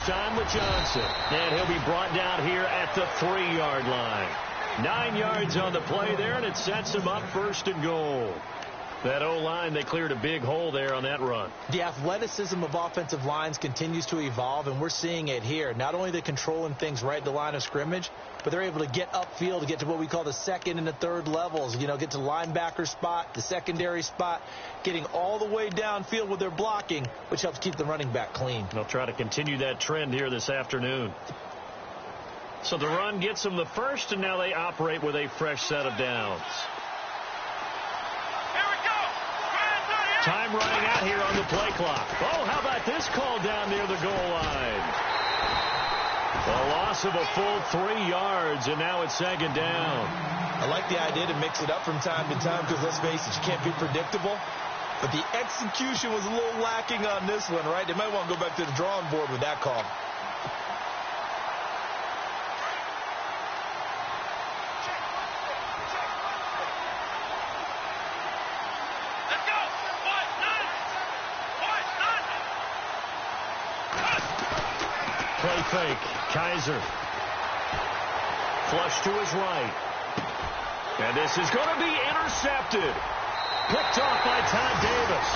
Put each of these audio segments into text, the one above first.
time with Johnson. And he'll be brought down here at the 3-yard line. 9 yards on the play there, and it sets him up 1st and goal. That O-line, they cleared a big hole there on that run. The athleticism of offensive lines continues to evolve, and we're seeing it here. Not only are they controlling things right at the line of scrimmage, but they're able to get upfield to get to what we call the 2nd and the 3rd levels. You know, get to the linebacker spot, the secondary spot, getting all the way downfield with their blocking, which helps keep the running back clean. They'll try to continue that trend here this afternoon. So the run gets them the first, and now they operate with a fresh set of downs. Time running out here on the play clock. Oh, how about this call down near the goal line? A loss of a full 3 yards, and now it's 2nd down. I like the idea to mix it up from time to time because, let's face it, you can't be predictable. But the execution was a little lacking on this one, right? They might want to go back to the drawing board with that call. Play fake. Kaiser. Flush to his right. And this is going to be intercepted. Picked off by Todd Davis.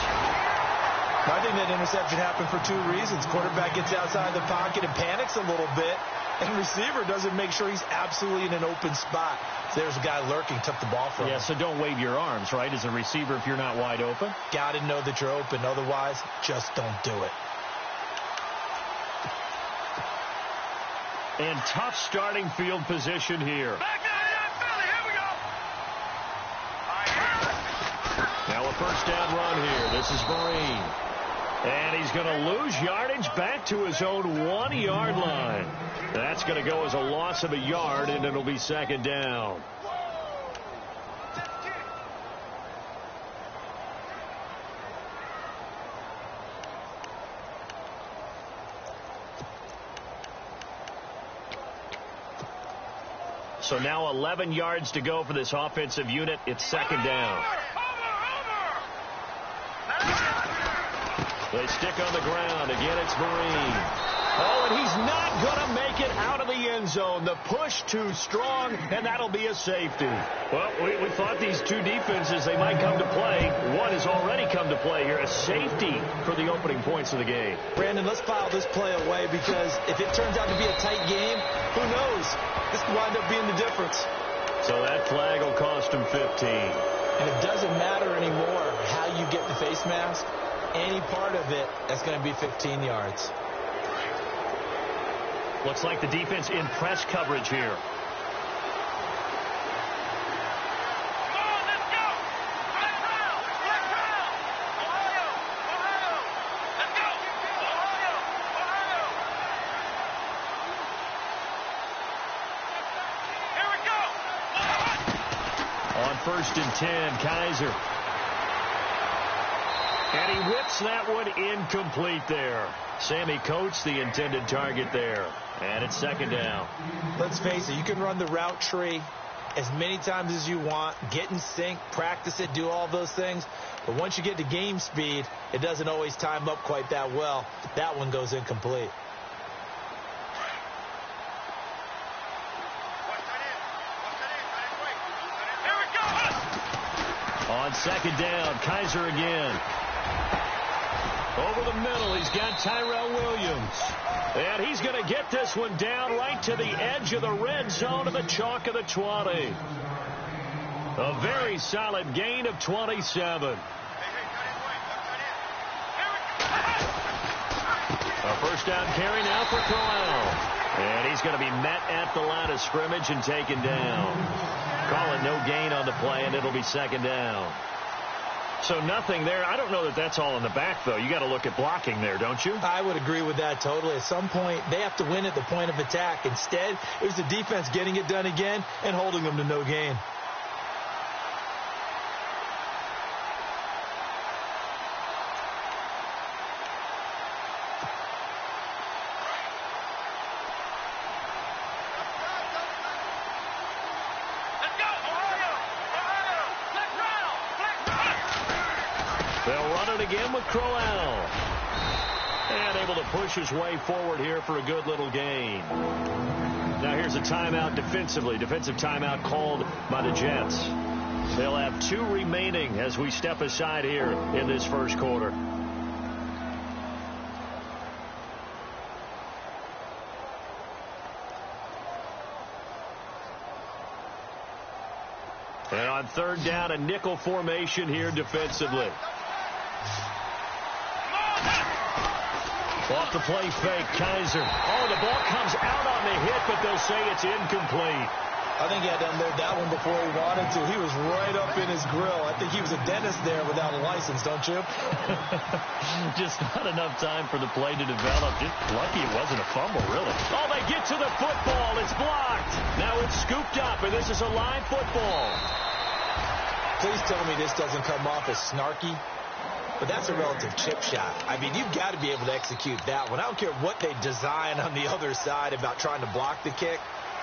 I think that interception happened for 2 reasons. Quarterback gets outside the pocket and panics a little bit. And receiver doesn't make sure he's absolutely in an open spot. So there's a guy lurking, took the ball from him. Yeah, so don't wave your arms, right, as a receiver if you're not wide open. Got to know that you're open. Otherwise, just don't do it. And tough starting field position here. Now a 1st down run here. This is Marine. And he's going to lose yardage back to his own 1-yard line. That's going to go as a loss of a yard, and it'll be 2nd down. So now 11 yards to go for this offensive unit. It's 2nd down. They stick on the ground. Again, it's Marine. Oh, and he's not going to make it out of the end zone. The push too strong, and that'll be a safety. Well, we thought these 2 defenses, they might come to play. One has already come to play here. A safety for the opening points of the game. Brandon, let's file this play away because if it turns out to be a tight game, who knows? This could wind up being the difference. So that flag will cost him 15. And it doesn't matter anymore how you get the face mask. Any part of it, that's going to be 15 yards. Looks like the defense in press coverage here. On 1st and 10, Kaiser. And he whips that one incomplete there. Sammy Coates, the intended target there. And it's 2nd down. Let's face it, you can run the route tree as many times as you want, get in sync, practice it, do all those things. But once you get to game speed, it doesn't always time up quite that well. That one goes incomplete. On 2nd down, Kaiser again. Over the middle, he's got Tyrell Williams. And he's going to get this one down right to the edge of the red zone of the chalk of the 20. A very solid gain of 27. A 1st down carry now for Crowell. And he's going to be met at the line of scrimmage and taken down. Call it no gain on the play, and it'll be 2nd down. So nothing there. I don't know that that's all in the back, though. You got to look at blocking there, don't you? I would agree with that totally. At some point, they have to win at the point of attack. Instead, it was the defense getting it done again and holding them to no gain. They'll run it again with Crowell. And able to push his way forward here for a good little gain. Now here's a timeout defensively. Defensive timeout called by the Jets. They'll have 2 remaining as we step aside here in this first quarter. And on third down, a nickel formation here defensively. Off the play fake, Kaiser. Oh, the ball comes out on the hit, but they'll say it's incomplete. I think he had to unload that one before he wanted to. He was right up in his grill. I think he was a dentist there without a license, don't you? Just not enough time for the play to develop. Just lucky it wasn't a fumble, really. Oh, they get to the football. It's blocked. Now it's scooped up, and this is a live football. Please tell me this doesn't come off as snarky. But that's a relative chip shot. I mean, you've got to be able to execute that one. I don't care what they design on the other side about trying to block the kick.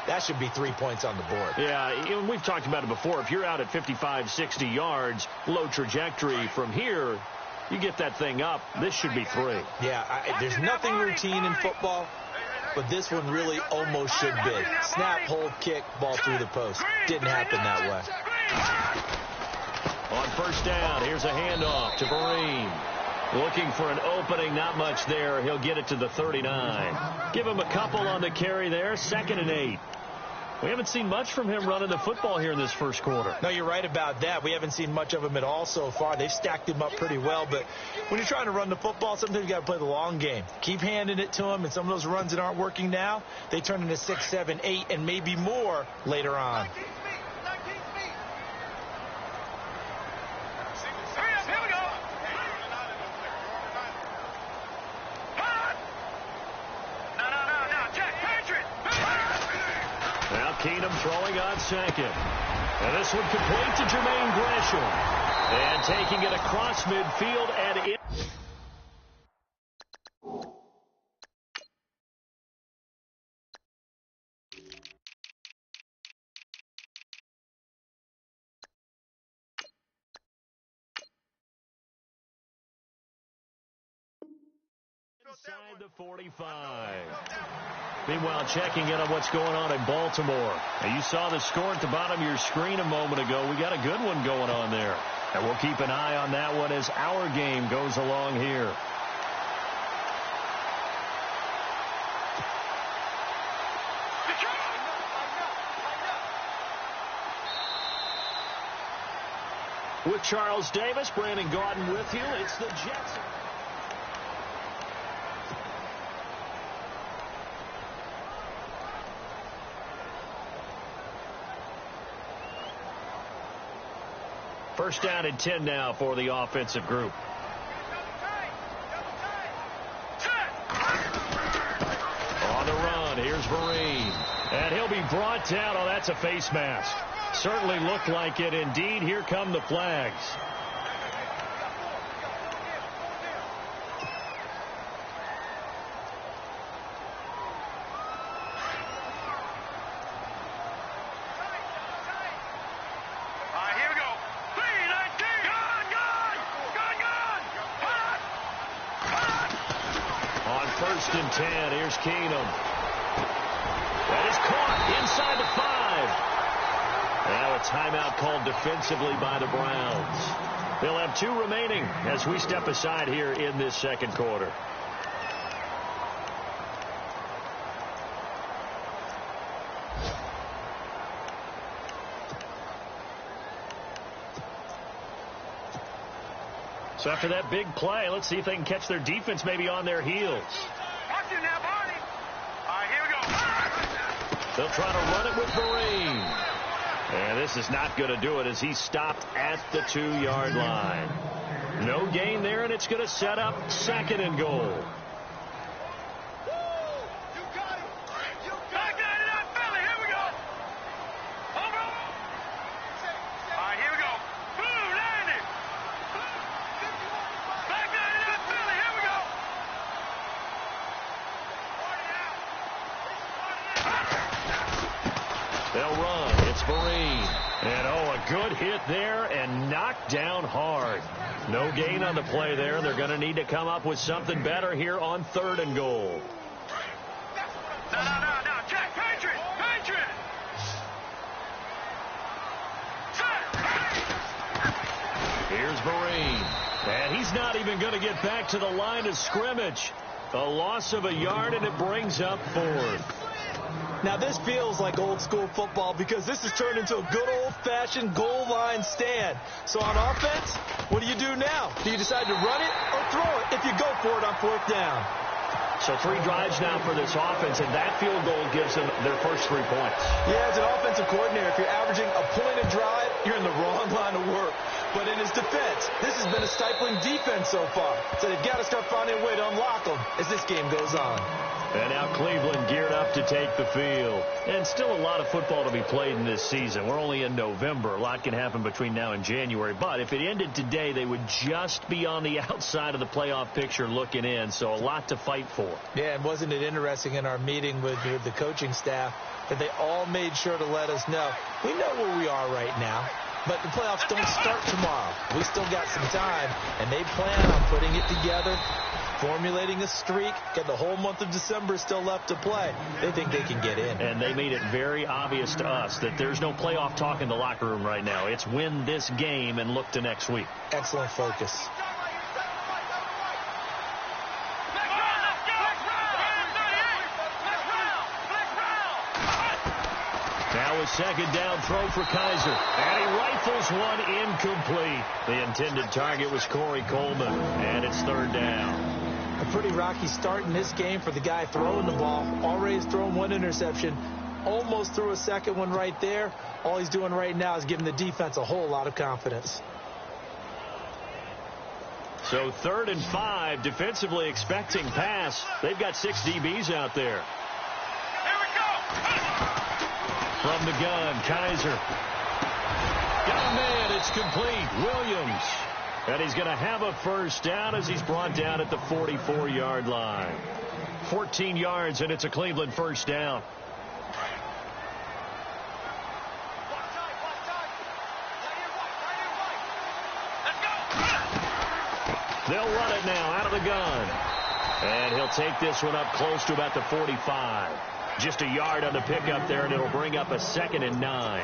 That should be 3 points on the board. Yeah, we've talked about it before. If you're out at 55, 60 yards, low trajectory from here, you get that thing up. This should be 3. Yeah, there's nothing routine in football, but this one really almost should be. Snap, hold, kick, ball through the post. Didn't happen that way. On first down, here's a handoff to Vereen. Looking for an opening, not much there. He'll get it to the 39. Give him a couple on the carry there, 2nd and 8. We haven't seen much from him running the football here in this first quarter. No, you're right about that. We haven't seen much of him at all so far. They've stacked him up pretty well, but when you're trying to run the football, sometimes you got to play the long game. Keep handing it to him, and some of those runs that aren't working now, they turn into 6, 7, 8, and maybe more later on. Keenum throwing on 2nd. And this one complete to Jermaine Gresham. And taking it across midfield and in. Inside the 45. Meanwhile, checking in on what's going on in Baltimore. Now, you saw the score at the bottom of your screen a moment ago. We got a good one going on there. And we'll keep an eye on that one as our game goes along here. With Charles Davis, Brandon Gaudin with you. It's the Jets. First down and 10 now for the offensive group. On the run, here's Vereen. And he'll be brought down. Oh, that's a face mask. Certainly looked like it. Indeed, here come the flags. First and 10. Here's Keenum. That is caught inside the 5. Now a timeout called defensively by the Browns. They'll have 2 remaining as we step aside here in this second quarter. So after that big play, let's see if they can catch their defense maybe on their heels. Watch it now, Barney. All right, here we go. They'll try to run it with Vereen. And this is not going to do it as he's stopped at the 2-yard line. No gain there, and it's going to set up 2nd and goal. They'll run. It's Vereen. And, a good hit there and knocked down hard. No gain on the play there. They're going to need to come up with something better here on 3rd and goal. No, Jack, Patriot! Here's Marine. And he's not even going to get back to the line of scrimmage. A loss of a yard, and it brings up 4th. Now, this feels like old-school football because this has turned into a good old-fashioned goal line stand. So on offense, what do you do now? Do you decide to run it or throw it if you go for it on 4th down? So 3 drives now for this offense, and that field goal gives them their first 3 points. Yeah, as an offensive coordinator, if you're averaging a point a drive, you're in the wrong line of work. But in his defense, this has been a stifling defense so far. So they've got to start finding a way to unlock them as this game goes on. And now Cleveland geared up to take the field. And still a lot of football to be played in this season. We're only in November. A lot can happen between now and January. But if it ended today, they would just be on the outside of the playoff picture looking in. So a lot to fight for. Yeah, and wasn't it interesting in our meeting with the coaching staff that they all made sure to let us know, we know where we are right now, but the playoffs don't start tomorrow. We still got some time, and they plan on putting it together, formulating a streak, got the whole month of December still left to play. They think they can get in. And they made it very obvious to us that there's no playoff talk in the locker room right now. It's win this game and look to next week. Excellent focus. Now a 2nd down throw for Kaiser. And he rifles one incomplete. The intended target was Corey Coleman. And it's 3rd down. A pretty rocky start in this game for the guy throwing the ball. Already has thrown 1 interception. Almost threw a 2nd one right there. All he's doing right now is giving the defense a whole lot of confidence. So 3rd and 5, defensively expecting pass. They've got 6 DBs out there. Here we go! From the gun, Kaiser. Got a man, it's complete. Williams. And he's going to have a 1st down as he's brought down at the 44-yard line. 14 yards, and it's a Cleveland 1st down. They'll run it now out of the gun. And he'll take this one up close to about the 45. Just a yard on the pickup there, and it'll bring up a 2nd and 9.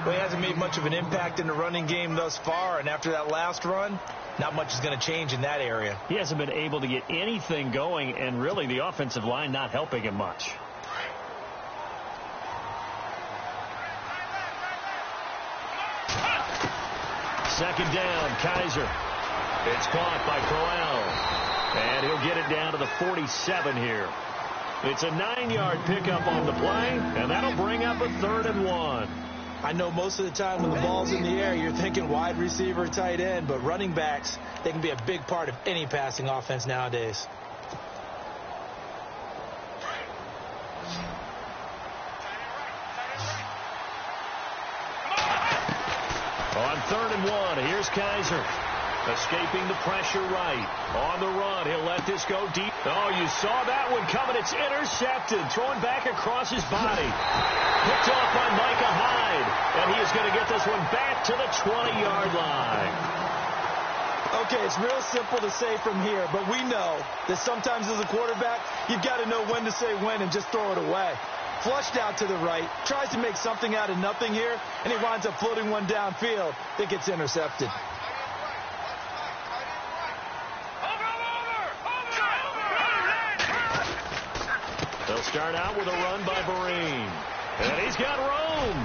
Well, he hasn't made much of an impact in the running game thus far, and after that last run, not much is going to change in that area. He hasn't been able to get anything going, and really the offensive line not helping him much. Second down, Kaiser. It's caught by Crowell. And he'll get it down to the 47 here. It's a 9-yard pickup on the play, and that'll bring up a 3rd and 1. I know most of the time when the ball's in the air, you're thinking wide receiver, tight end, but running backs, they can be a big part of any passing offense nowadays. On 3rd and 1, here's Kaiser. Escaping the pressure right. On the run, he'll let this go deep. Oh, you saw that one coming. It's intercepted. Thrown back across his body. Picked off by Micah Hyde. And he is going to get this one back to the 20-yard line. Okay, it's real simple to say from here, but we know that sometimes as a quarterback, you've got to know when to say when and just throw it away. Flushed out to the right, tries to make something out of nothing here, and he winds up floating one downfield that gets intercepted. They'll start out with a run by Vereen. And he's got room.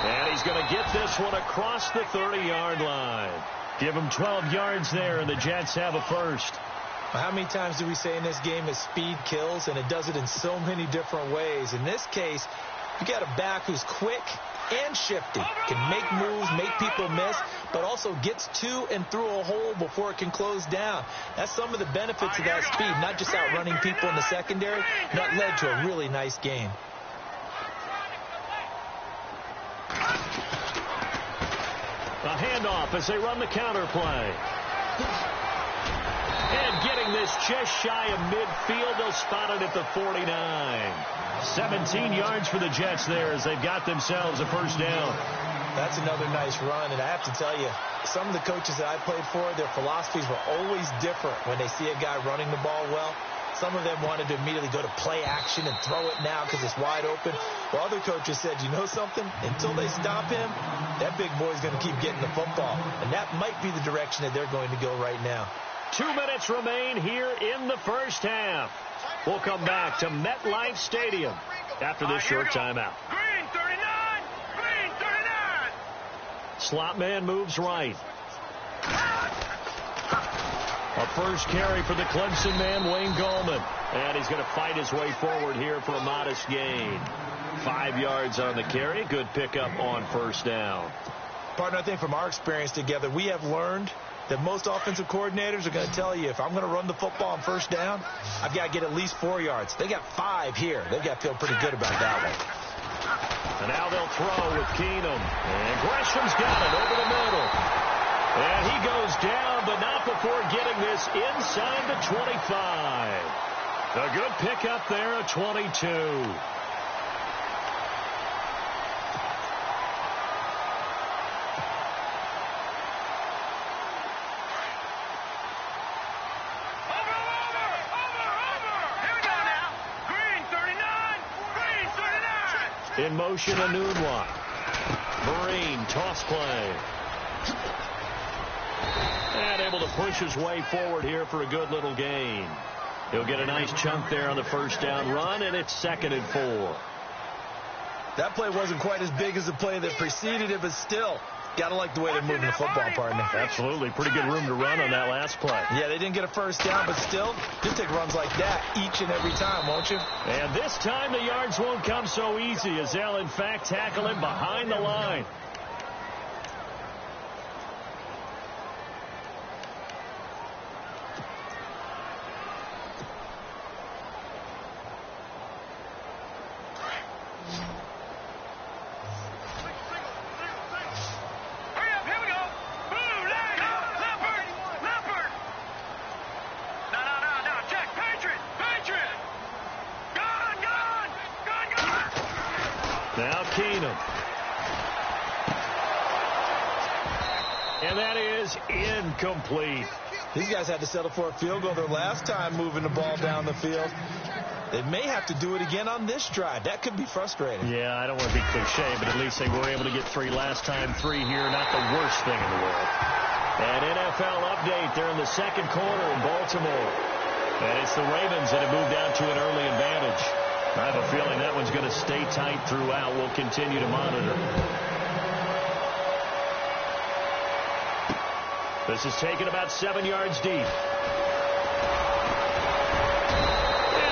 And he's going to get this one across the 30-yard line. Give him 12 yards there, and the Jets have a 1st. How many times do we say in this game that speed kills, and it does it in so many different ways? In this case, you got a back who's quick and shifty, can make moves, make people miss, but also gets to and through a hole before it can close down. That's some of the benefits of that speed, not just outrunning people in the secondary. That led to a really nice game. A handoff as they run the counter play. And getting this just shy of midfield, they'll spot it at the 49. 17 yards for the Jets there as they've got themselves a first down. That's another nice run, and I have to tell you, some of the coaches that I played for, their philosophies were always different when they see a guy running the ball well. Some of them wanted to immediately go to play action and throw it now because it's wide open. While other coaches said, you know something? Until they stop him, that big boy's going to keep getting the football. And that might be the direction that they're going to go right now. 2 minutes remain here in the first half. We'll come back to MetLife Stadium after this short timeout. Green 39! Green 39! Slot man moves right. A first carry for the Clemson man, Wayne Gallman. And he's going to fight his way forward here for a modest gain. 5 yards on the carry. Good pickup on first down. Partner, I think from our experience together, we have learned that most offensive coordinators are going to tell you, if I'm going to run the football on first down, I've got to get at least 4 yards. They got 5 here. They've got to feel pretty good about that one. And now they'll throw with Keenum. And Gresham's got it over the middle. And he goes down, but not before getting this inside the 25. A good pickup there at 22. In motion, Anunwa. Marine, toss play. And able to push his way forward here for a good little gain. He'll get a nice chunk there on the first down run, and it's 2nd and 4. That play wasn't quite as big as the play that preceded it, but still, got to like the way they're moving the football, partner. Absolutely. Pretty good room to run on that last play. Yeah, they didn't get a first down, but still, you'll take runs like that each and every time, won't you? And this time the yards won't come so easy as they'll, in fact, tackle him behind the line. Now Keenum. And that is incomplete. These guys had to settle for a field goal their last time moving the ball down the field. They may have to do it again on this drive. That could be frustrating. Yeah, I don't want to be cliche, but at least they were able to get 3 last time. 3 here, not the worst thing in the world. An NFL update. They're in the second quarter in Baltimore. And it's the Ravens that have moved out to an early advantage. I have a feeling that one's going to stay tight throughout. We'll continue to monitor. This is taken about 7 yards deep. And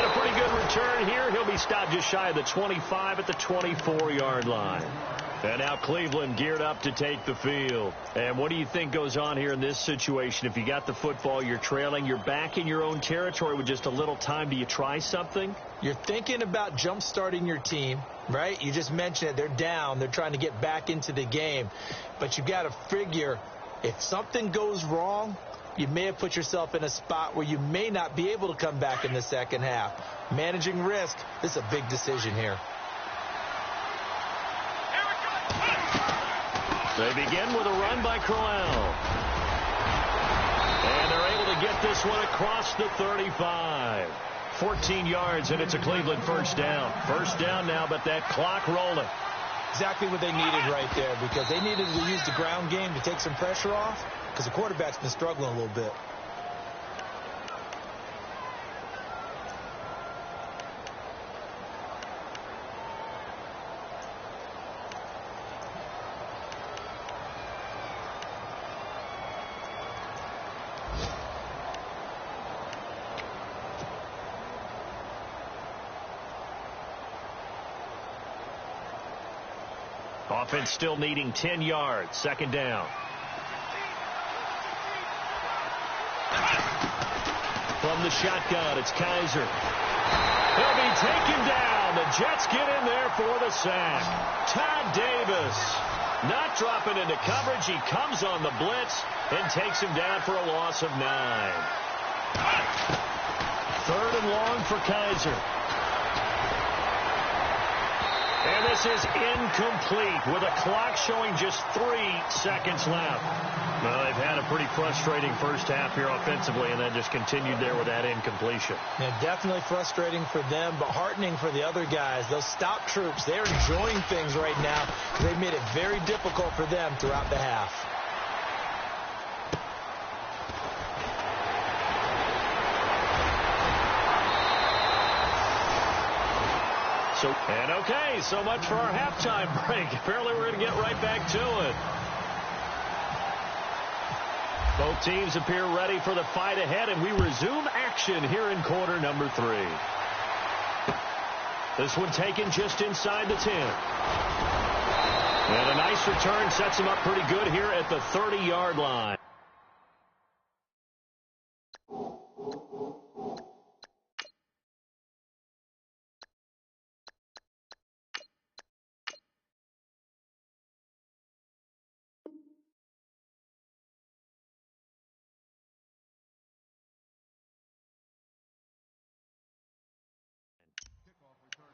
a pretty good return here. He'll be stopped just shy of the 25 at the 24-yard line. And now Cleveland geared up to take the field. And what do you think goes on here in this situation? If you got the football, you're trailing, you're back in your own territory with just a little time. Do you try something? You're thinking about jump-starting your team, right? You just mentioned it. They're down. They're trying to get back into the game. But you've got to figure if something goes wrong, you may have put yourself in a spot where you may not be able to come back in the second half. Managing risk, this is a big decision here. They begin with a run by Crowell. And they're able to get this one across the 35. 14 yards, and it's a Cleveland first down. First down now, but that clock rolling. Exactly what they needed right there, because they needed to use the ground game to take some pressure off, because the quarterback's been struggling a little bit. Offense still needing 10 yards. Second down. From the shotgun, it's Kaiser. He'll be taken down. The Jets get in there for the sack. Todd Davis not dropping into coverage. He comes on the blitz and takes him down for a loss of 9. Third and long for Kaiser. And this is incomplete with a clock showing just 3 seconds left. Well, they've had a pretty frustrating first half here offensively, and then just continued there with that incompletion. Yeah, definitely frustrating for them, but heartening for the other guys. Those stop troops, they're enjoying things right now. They've made it very difficult for them throughout the half. Okay, so much for our halftime break. Apparently we're going to get right back to it. Both teams appear ready for the fight ahead, and we resume action here in quarter number 3. This one taken just inside the 10. And a nice return sets him up pretty good here at the 30-yard line.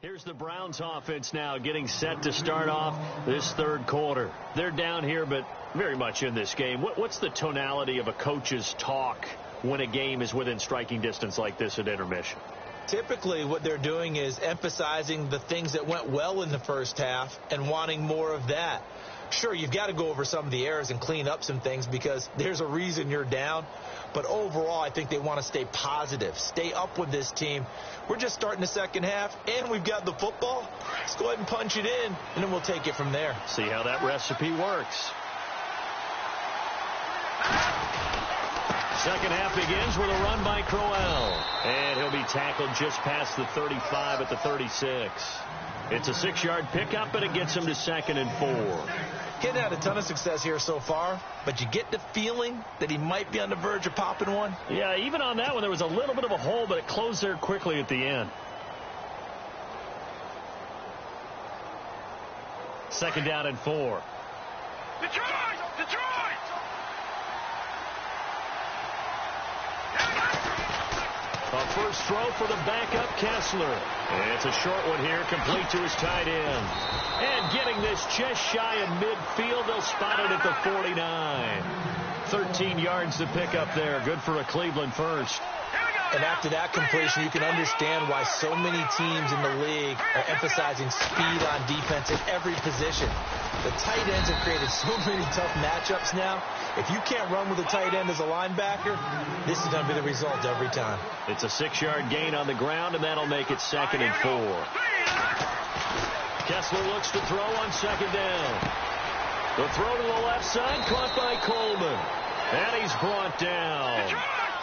Here's the Browns offense now getting set to start off this third quarter. They're down here, but very much in this game. What's the tonality of a coach's talk when a game is within striking distance like this at intermission? Typically, what they're doing is emphasizing the things that went well in the first half and wanting more of that. Sure, you've got to go over some of the errors and clean up some things because there's a reason you're down. But overall, I think they want to stay positive, stay up with this team. We're just starting the second half, and we've got the football. Let's go ahead and punch it in, and then we'll take it from there. See how that recipe works. Second half begins with a run by Crowell. And he'll be tackled just past the 35 at the 36. It's a 6-yard pickup, and it gets him to 2nd and 4. Getting had a ton of success here so far, but you get the feeling that he might be on the verge of popping one. Yeah, even on that one, there was a little bit of a hole, but it closed there quickly at the end. 2nd down and 4. Detroit! A first throw for the backup Kessler. And it's a short one here, complete to his tight end. And getting this just shy of midfield, they'll spot it at the 49. 13 yards to pick up there. Good for a Cleveland first. And after that completion, you can understand why so many teams in the league are emphasizing speed on defense at every position. The tight ends have created so many tough matchups now. If you can't run with a tight end as a linebacker, this is going to be the result every time. It's a 6-yard gain on the ground, and that'll make it 2nd and 4. Kessler looks to throw on 2nd down. The throw to the left side, caught by Coleman. And he's brought down.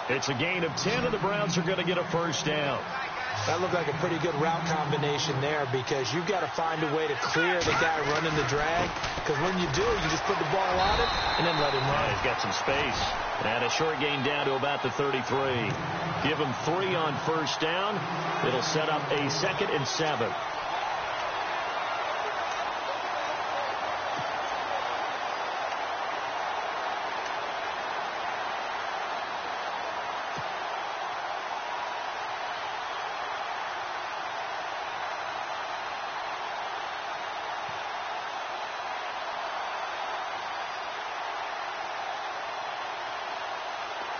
It's a gain of 10, and the Browns are going to get a first down. That looked like a pretty good route combination there because you've got to find a way to clear the guy running the drag. Because when you do, you just put the ball on him and then let him run. He's got some space. And a short gain down to about the 33. Give him 3 on first down. It'll set up a 2nd and 7.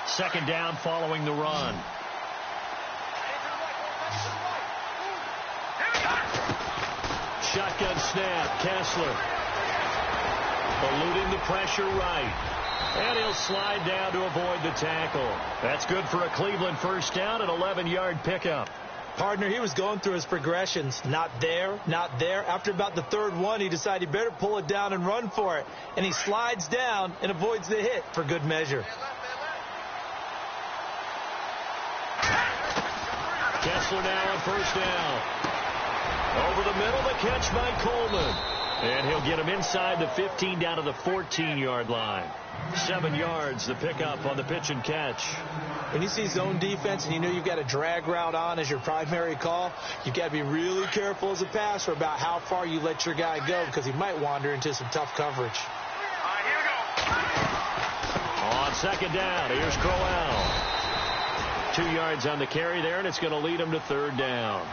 Second down following the run. Shotgun snap. Kessler eluding the pressure right. And he'll slide down to avoid the tackle. That's good for a Cleveland first down, an 11-yard pickup. Partner, he was going through his progressions. Not there, not there. After about the third one, he decided he better pull it down and run for it. And he slides down and avoids the hit for good measure. Kessler now on first down. Over the middle, the catch by Coleman. And he'll get him inside the 15 down to the 14-yard line. 7 yards, the pickup on the pitch and catch. When you see zone defense and you know you've got a drag route on as your primary call, you've got to be really careful as a passer about how far you let your guy go because he might wander into some tough coverage. On second down, here's Crowell. 2 yards on the carry there, and it's going to lead him to third down.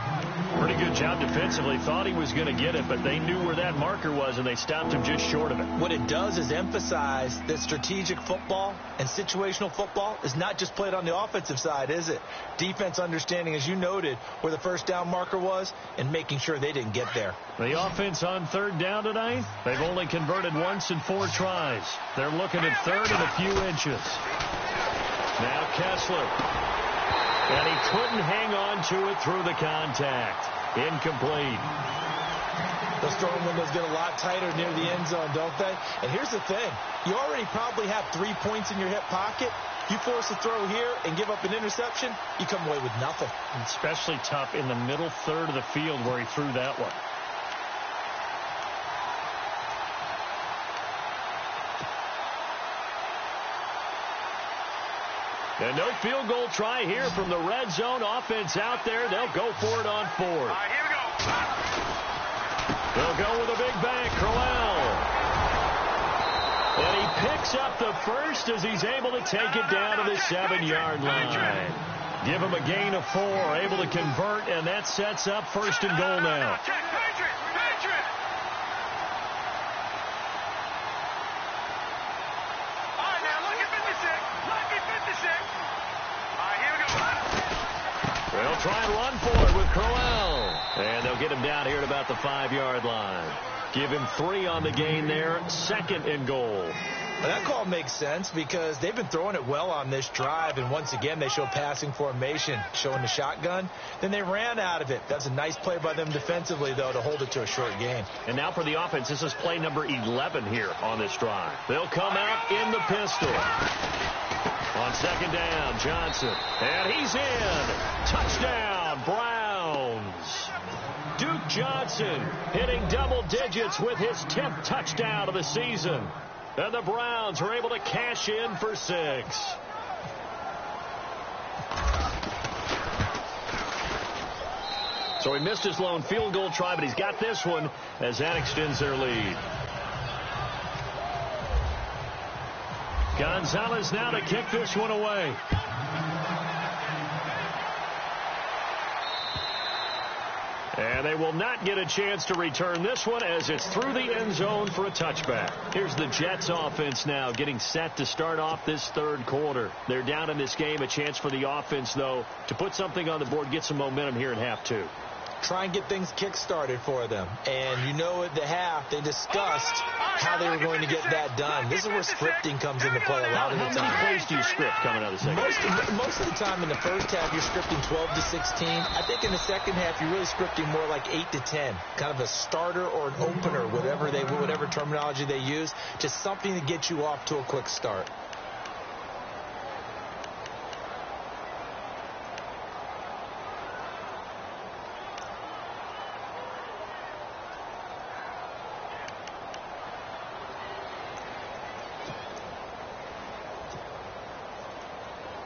Pretty good job defensively. Thought he was going to get it, but they knew where that marker was, and they stopped him just short of it. What it does is emphasize that strategic football and situational football is not just played on the offensive side, is it? Defense understanding, as you noted, where the first down marker was and making sure they didn't get there. The offense on third down tonight, they've only converted once in 4 tries. They're looking at third and a few inches. Now Kessler. And he couldn't hang on to it through the contact. Incomplete. Those throwing windows get a lot tighter near the end zone, don't they? And here's the thing. You already probably have 3 points in your hip pocket. You force a throw here and give up an interception, you come away with nothing. Especially tough in the middle third of the field where he threw that one. And no field goal try here from the red zone. Offense out there. They'll go for it on 4th. All right, here we go. They'll go with a big bang. Crowell. And he picks up the first as he's able to take it down to the 7-yard line. Give him a gain of 4. Able to convert, and that sets up 1st and goal now. They'll try and run for it with Crowell. And they'll get him down here at about the 5-yard line. Give him 3 on the gain there. 2nd and goal. Well, that call makes sense because they've been throwing it well on this drive. And once again, they show passing formation, showing the shotgun. Then they ran out of it. That's a nice play by them defensively, though, to hold it to a short gain. And now for the offense, this is play number 11 here on this drive. They'll come out in the pistol. On 2nd down, Johnson. And he's in. Touchdown, Browns. Duke Johnson hitting double digits with his 10th touchdown of the season. And the Browns are able to cash in for 6. So he missed his lone field goal try, but he's got this one as that extends their lead. Gonzalez now to kick this one away. And they will not get a chance to return this one as it's through the end zone for a touchback. Here's the Jets offense now getting set to start off this 3rd quarter. They're down in this game. A chance for the offense, though, to put something on the board, get some momentum here in half 2. Try and get things kick-started for them. And you know at the half, they discussed how they were going to get that done. This is where scripting comes into play a lot of the time. How many plays do you script coming out of the second half? Most of the time in the first half, you're scripting 12 to 16. I think in the second half, you're really scripting more like 8 to 10. Kind of a starter or an opener, whatever terminology they use. Just something to get you off to a quick start.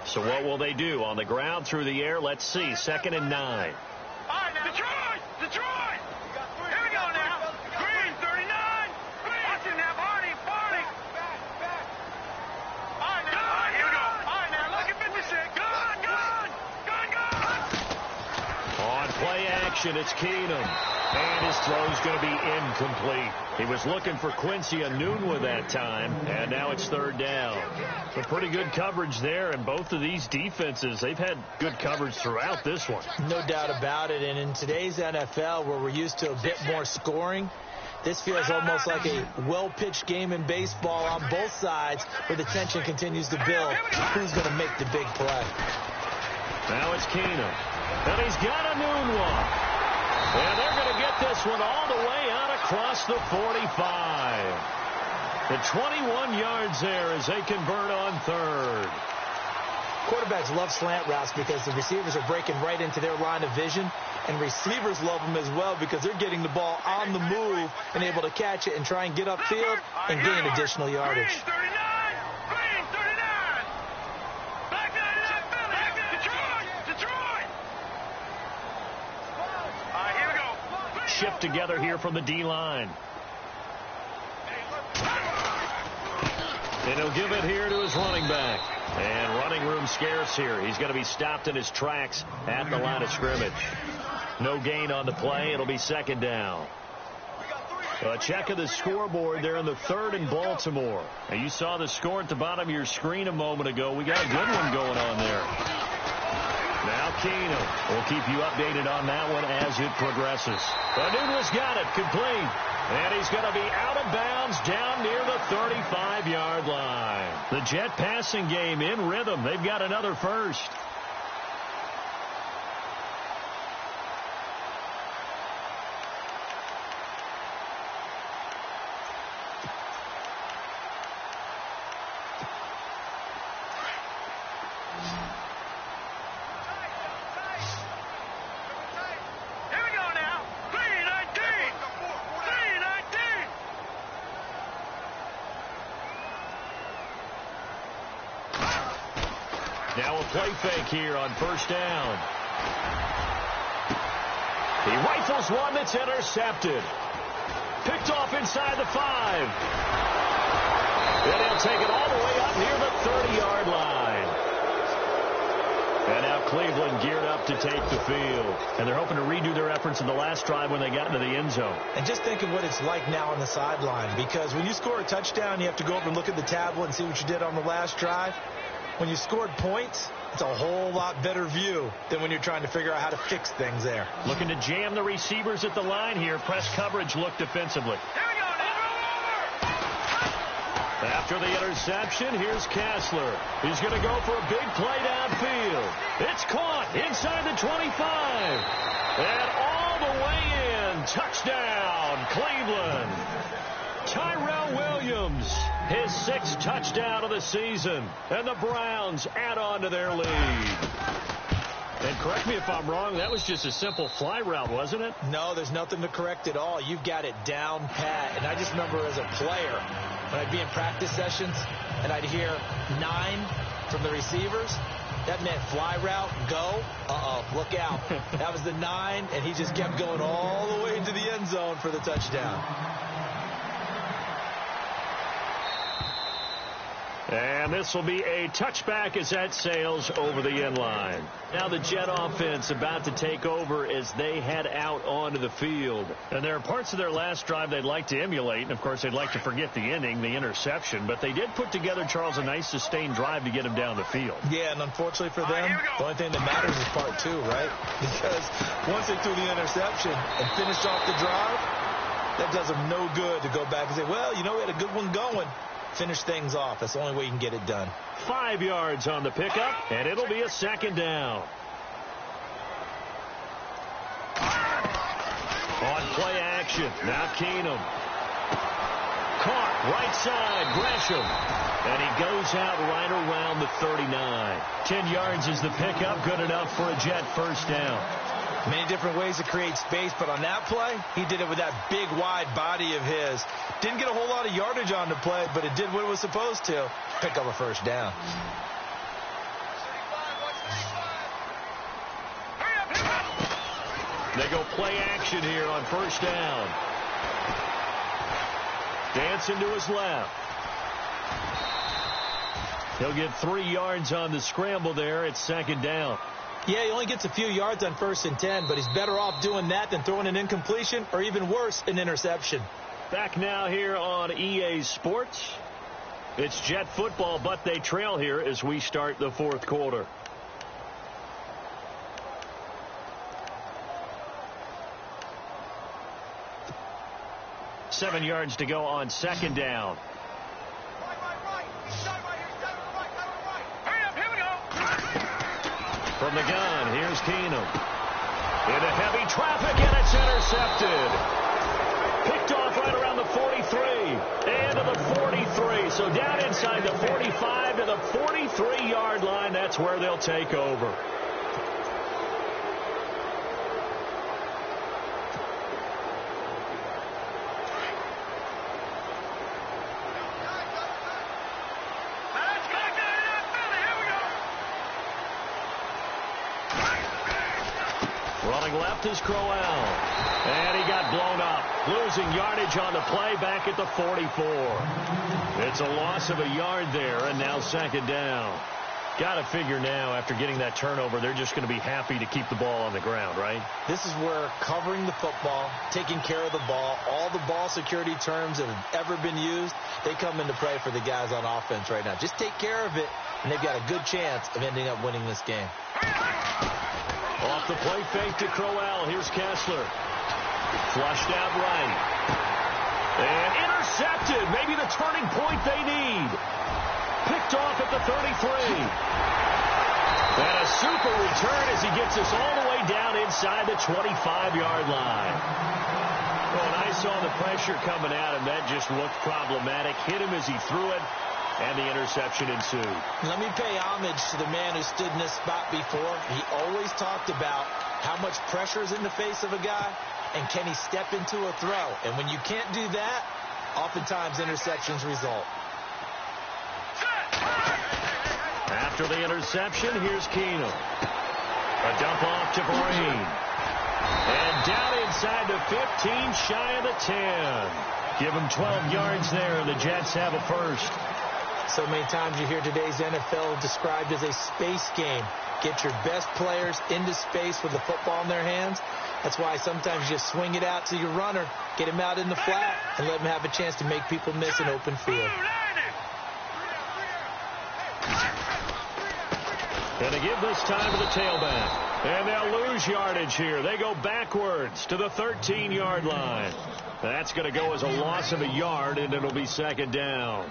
So what will they do? On the ground, through the air, let's see. 2nd and 9. All right, now. Detroit! Here we go now. Green, 39. Watch him now, Barney. Back. All right, now. All right, here we go. All right, now. Look at 56. Gun. On play action, it's Keenum. And his throw's going to be incomplete. He was looking for Quincy Enunwa that time, and now it's 3rd down. So pretty good coverage there, and both of these defenses, they've had good coverage throughout this one. No doubt about it, and in today's NFL, where we're used to a bit more scoring, this feels almost like a well-pitched game in baseball on both sides, where the tension continues to build. Who's going to make the big play? Now it's Keenum, and he's got Enunwa. And they're going to get this one all the way out across the 45. The 21 yards there as they convert on 3rd. Quarterbacks love slant routes because the receivers are breaking right into their line of vision. And receivers love them as well because they're getting the ball on the move and able to catch it and try and get upfield and gain additional yardage. Shift together here from the D-line. And he'll give it here to his running back. And running room scarce here. He's going to be stopped in his tracks at the line of scrimmage. No gain on the play. It'll be second down. A check of the scoreboard there in the third in Baltimore. Now you saw the score at the bottom of your screen a moment ago. We got a good one going on there. Now Keenum will keep you updated on that one as it progresses. Nunez got it, complete. And he's going to be out of bounds down near the 35-yard line. The Jet passing game in rhythm. They've got another first. Now a play fake here on first down. He rifles one that's intercepted. Picked off inside the 5. And he'll take it all the way up near the 30-yard line. And now Cleveland geared up to take the field. And they're hoping to redo their efforts in the last drive when they got into the end zone. And just think of what it's like now on the sideline. Because when you score a touchdown, you have to go over and look at the tablet and see what you did on the last drive. When you scored points, it's a whole lot better view than when you're trying to figure out how to fix things there. Looking to jam the receivers at the line here. Press coverage look defensively. After the interception, here's Kessler. He's going to go for a big play downfield. It's caught inside the 25. And all the way in. Touchdown, Cleveland. Tyrell Williams, his 6th touchdown of the season. And the Browns add on to their lead. And correct me if I'm wrong, that was just a simple fly route, wasn't it? No, there's nothing to correct at all. You've got it down pat. And I just remember as a player, when I'd be in practice sessions and I'd hear 9 from the receivers, that meant fly route, go. Look out. That was the 9, and he just kept going all the way into the end zone for the touchdown. And this will be a touchback as that sails over the end line. Now the Jet offense about to take over as they head out onto the field. And there are parts of their last drive they'd like to emulate. And, of course, they'd like to forget the inning, the interception. But they did put together, Charles, a nice sustained drive to get him down the field. Yeah, and unfortunately for them, the only thing that matters is part 2, right? Because once they threw the interception and finished off the drive, that does them no good to go back and say, well, you know, we had a good one going. Finish things off. That's the only way you can get it done. 5 yards on the pickup, and it'll be a second down. On play action, now Keenum. Caught, right side, Gresham. And he goes out right around the 39. 10 yards is the pickup, good enough for a Jet first down. Many different ways to create space, but on that play, he did it with that big, wide body of his. Didn't get a whole lot of yardage on the play, but it did what it was supposed to. Pick up a first down. They go play action here on first down. Dancing to his left. He'll get 3 yards on the scramble there. It's second down. Yeah, he only gets a few yards on 1st and 10, but he's better off doing that than throwing an incompletion or even worse, an interception. Back now here on EA Sports. It's Jet football, but they trail here as we start the 4th quarter. Seven yards to go on second down. From the gun, here's Keenum. Into heavy traffic, and it's intercepted. Picked off right around the 43. And to the 43. So down inside the 45 to the 43-yard line. That's where they'll take over. left is Crowell. And he got blown up. Losing yardage on the play back at the 44. It's a loss of a yard there, and now second down. Got to figure now, after getting that turnover, they're just going to be happy to keep the ball on the ground, right? This is where covering the football, taking care of the ball, all the ball security terms that have ever been used, they come into play for the guys on offense right now. Just take care of it, and they've got a good chance of ending up winning this game. Off the play fake to Crowell. Here's Kessler. Flushed out right. And intercepted. Maybe the turning point they need. Picked off at the 33. And a super return as he gets us all the way down inside the 25-yard line. Well, and I saw the pressure coming at him. That just looked problematic. Hit him as he threw it, and the interception ensued. Let me pay homage to the man who stood in this spot before. He always talked about how much pressure is in the face of a guy, and can he step into a throw. And when you can't do that, oftentimes interceptions result. After the interception, here's Keenum. A dump off to Breen. And down inside the 15, shy of the 10. Give him 12 yards there, and the Jets have a first. So many times you hear today's NFL described as a space game. Get your best players into space with the football in their hands. That's why sometimes you just swing it out to your runner, get him out in the flat, and let him have a chance to make people miss an open field. And to give this time to the tailback. And they'll lose yardage here. They go backwards to the 13-yard line. That's going to go as a loss of a yard, and it'll be second down.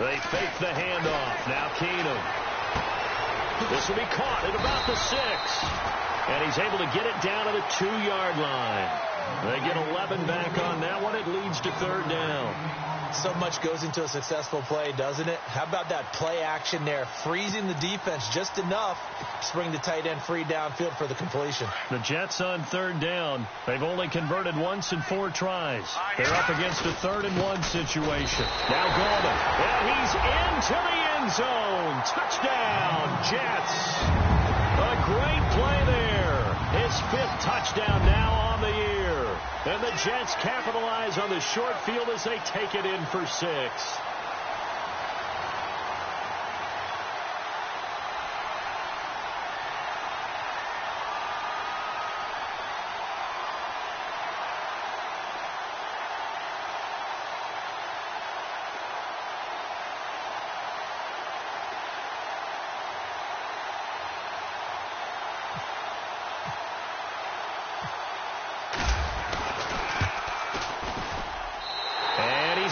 They fake the handoff. Now Keenum. This will be caught at about the 6. And he's able to get it down to the 2-yard line. They get 11 back on that one. It leads to third down. So much goes into a successful play, doesn't it? How about that play action there? Freezing the defense just enough to bring the tight end free downfield for the completion. The Jets on third down. They've only converted once in 4 tries. They're up against a 3rd-and-1 situation. Now Gallman. And he's into the end zone. Touchdown, Jets. A great play there. His 5th touchdown now on the year. And the Jets capitalize on the short field as they take it in for 6.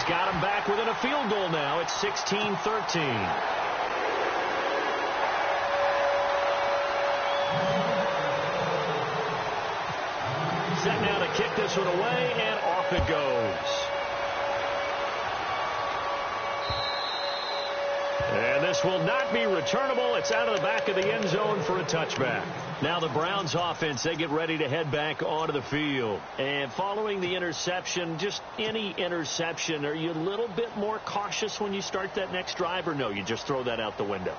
Got him back within a field goal now. It's 16-13. Set now to kick this one away, and off it goes. And this will not be returnable. It's out of the back of the end zone for a touchback. Now the Browns offense, they get ready to head back onto the field. And following the interception, just any interception, are you a little bit more cautious when you start that next drive, or no, you just throw that out the window?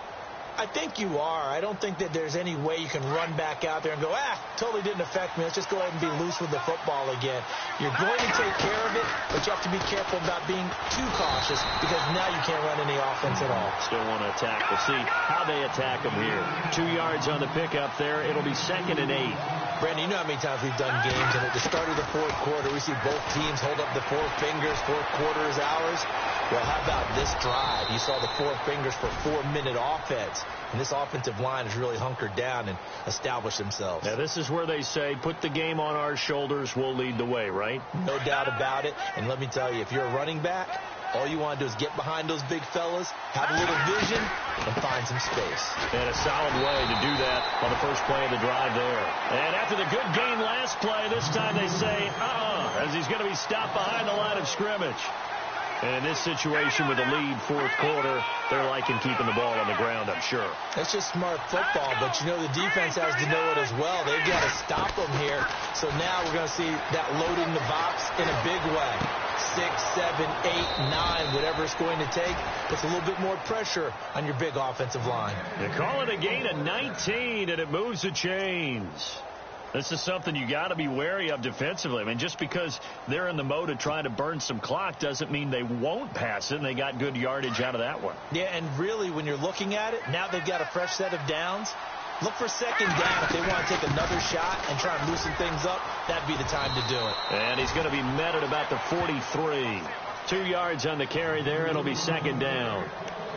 I think you are. I don't think that there's any way you can run back out there and go, totally didn't affect me. Let's just go ahead and be loose with the football again. You're going to take care of it, but you have to be careful about being too cautious because now you can't run any offense at all. Still want to attack. We'll see how they attack them here. 2 yards on the pickup there. It'll be 2nd and 8. Brandon, you know how many times we've done games, and at the start of the 4th quarter, we see both teams hold up the 4 fingers, 4th quarter is ours. Well, how about this drive? You saw the 4 fingers for 4-minute offense, and this offensive line has really hunkered down and established themselves. Now, this is where they say, put the game on our shoulders, we'll lead the way, right? No doubt about it, and let me tell you, if you're a running back, all you want to do is get behind those big fellas, have a little vision, and find some space. And a solid way to do that on the first play of the drive there. And after the good gain last play, this time they say, as he's going to be stopped behind the line of scrimmage. And in this situation with a lead fourth quarter, they're liking keeping the ball on the ground, I'm sure. It's just smart football, but you know the defense has to know it as well. They've got to stop them here. So now we're going to see that loading the box in a big way. 6, 7, 8, 9, whatever it's going to take. Puts a little bit more pressure on your big offensive line. They call it a gain of 19, and it moves the chains. This is something you got to be wary of defensively. I mean, just because they're in the mode of trying to burn some clock doesn't mean they won't pass it, and they got good yardage out of that one. Yeah, and really, when you're looking at it, now they've got a fresh set of downs. Look for second down. If they want to take another shot and try and loosen things up, that'd be the time to do it. And he's going to be met at about the 43. 2 yards on the carry there. It'll be second down.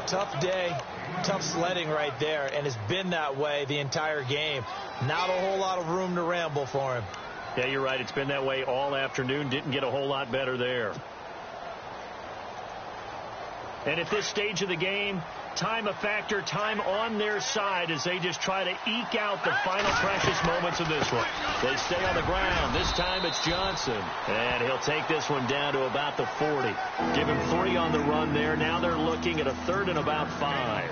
Tough day, tough sledding right there, and it's been that way the entire game. Not a whole lot of room to ramble for him. Yeah, you're right. It's been that way all afternoon. Didn't get a whole lot better there. And at this stage of the game, time a factor, time on their side as they just try to eke out the final precious moments of this one. They stay on the ground. This time it's Johnson. And he'll take this one down to about the 40. Give him 3 on the run there. Now they're looking at a 3rd and about 5.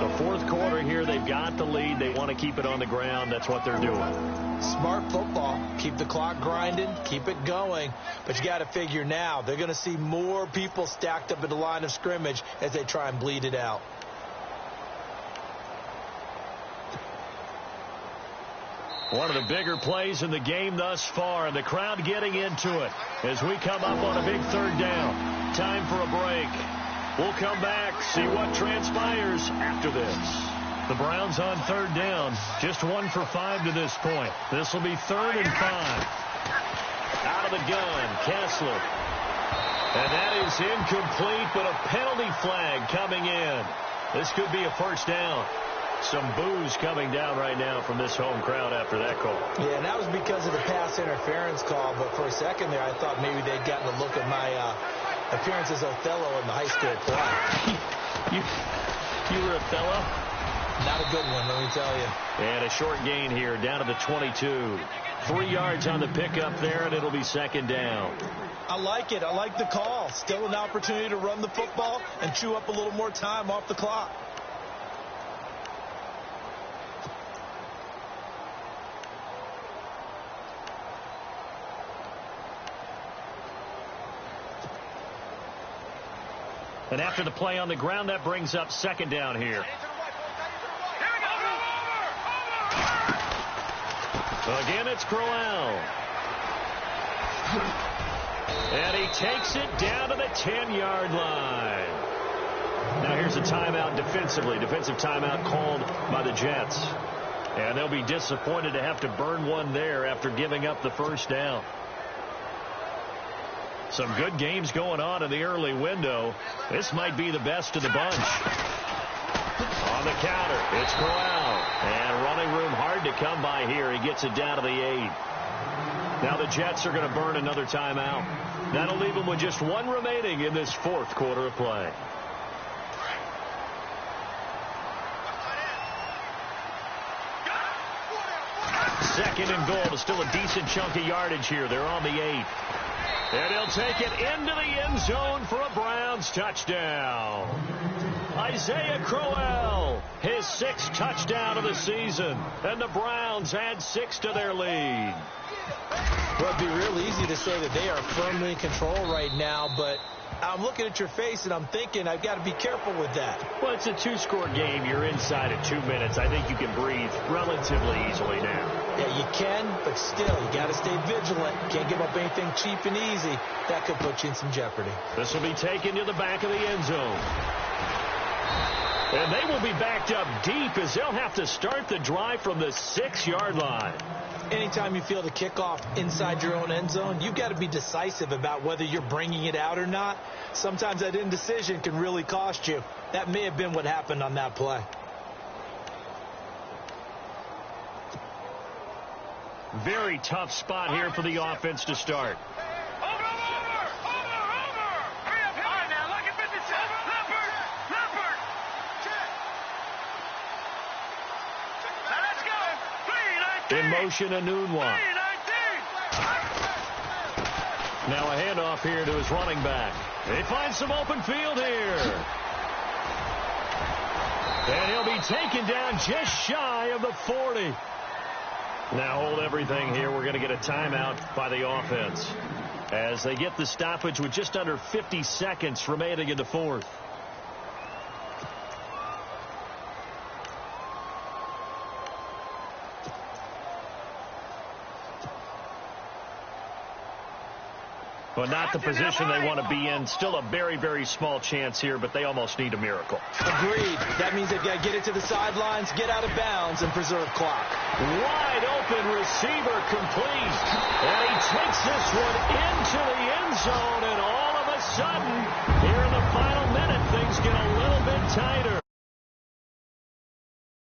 The fourth quarter here, they've got the lead. They want to keep it on the ground. That's what they're doing. Smart football. Keep the clock grinding. Keep it going. But you got to figure now they're going to see more people stacked up at the line of scrimmage as they try and bleed it out. One of the bigger plays in the game thus far, and the crowd getting into it as we come up on a big 3rd down. Time for a break. We'll come back, see what transpires after this. The Browns on 3rd down, just 1 for 5 to this point. This will be 3rd and 5. Out of the gun, Kessler. And that is incomplete, but a penalty flag coming in. This could be a first down. Some boos coming down right now from this home crowd after that call. Yeah, and that was because of the pass interference call, but for a second there I thought maybe they'd gotten a look at my appearance as Othello in the high school play. You were Othello? Not a good one, let me tell you. And a short gain here down to the 22. 3 yards on the pickup there, and it'll be second down. I like it. I like the call. Still an opportunity to run the football and chew up a little more time off the clock. And after the play on the ground, that brings up second down here. Again, it's Crowell. And he takes it down to the 10-yard line. Now here's a timeout defensively. Defensive timeout called by the Jets. And they'll be disappointed to have to burn one there after giving up the first down. Some good games going on in the early window. This might be the best of the bunch. On the counter, it's Corral. And running room hard to come by here. He gets it down to the 8. Now the Jets are going to burn another timeout. That'll leave them with just 1 remaining in this fourth quarter of play. Second and goal. Still a decent chunk of yardage here. They're on the 8. And he'll take it into the end zone for a Browns touchdown. Isaiah Crowell, his 6th touchdown of the season. And the Browns add 6 to their lead. Well, it'd be real easy to say that they are firmly in control right now, but I'm looking at your face and I'm thinking I've got to be careful with that. Well, it's a 2-score game. You're inside at 2 minutes. I think you can breathe relatively easily now. Yeah, you can, but still, you got to stay vigilant. Can't give up anything cheap and easy. That could put you in some jeopardy. This will be taken to the back of the end zone. And they will be backed up deep as they'll have to start the drive from the 6-yard line. Anytime you feel the kickoff inside your own end zone, you've got to be decisive about whether you're bringing it out or not. Sometimes that indecision can really cost you. That may have been what happened on that play. Very tough spot here for the offense to start. In motion, Anunwa. Now a handoff here to his running back. They find some open field here. And he'll be taken down just shy of the 40. Now hold everything here. We're going to get a timeout by the offense as they get the stoppage with just under 50 seconds remaining in the fourth. Well, not the position they want to be in. Still a very, very small chance here, but they almost need a miracle. Agreed. That means they've got to get it to the sidelines, get out of bounds, and preserve clock. Wide open receiver complete. And he takes this one into the end zone, and all of a sudden, here in the final minute, things get a little bit tighter.